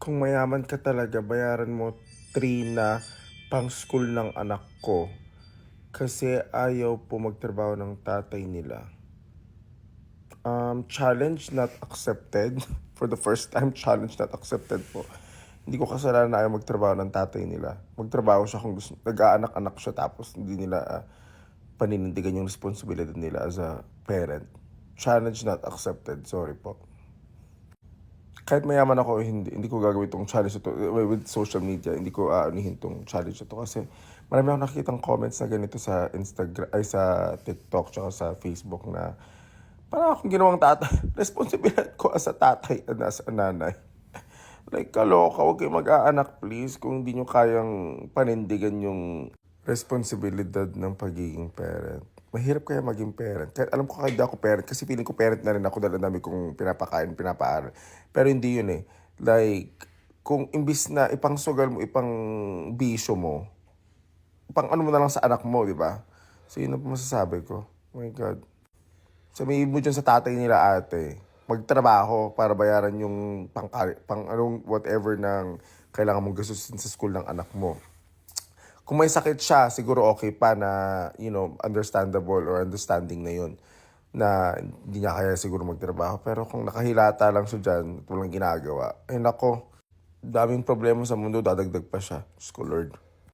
Kung mayaman ka talaga, bayaran mo 3 na pang-school ng anak ko. Kasi ayaw po magtrabaho ng tatay nila. Challenge not accepted. For the first time, challenge not accepted po. Hindi ko kasalanan na ayaw magtrabaho ng tatay nila. Magtrabaho siya kung gusto, nag-aanak-anak siya tapos hindi nila paninindigan yung responsibility nila as a parent. Challenge not accepted. Sorry po. Kahit mayaman ako, hindi ko gagawin itong challenge ito with social media. Hindi ko aanihin itong challenge ito kasi marami akong nakikitang comments na ganito sa Instagram, ay sa TikTok, tsaka sa Facebook na parang akong ginawang tatay. Responsibilidad ko as a tatay and as a nanay. Like, kaloka, huwag kayo mag-aanak please kung hindi nyo kayang panindigan yung responsibilidad ng pagiging parent. Mahirap kaya maging parent. Kahit alam ko kahit di ako parent, kasi feeling ko parent na rin ako dahil ang dami kong pinapakain, pinapaaral. Pero hindi yun eh. Like, kung imbis na ipangsugal mo, ipang bisyo mo, ipang ano mo na lang sa anak mo, di ba? So yun ang masasabi ko. Oh my God. Sabihin mo dyan sa tatay nila ate, magtrabaho para bayaran yung pang anong whatever ng kailangan mong gastusin sa school ng anak mo. Kung may sakit siya, siguro okay pa na, understandable or understanding na yun. Na hindi niya kaya siguro magtrabaho. Pero kung nakahilata lang siya dyan at walang ginagawa, ay nako, daming problema sa mundo, dadagdag pa siya. Diyos ko Lord.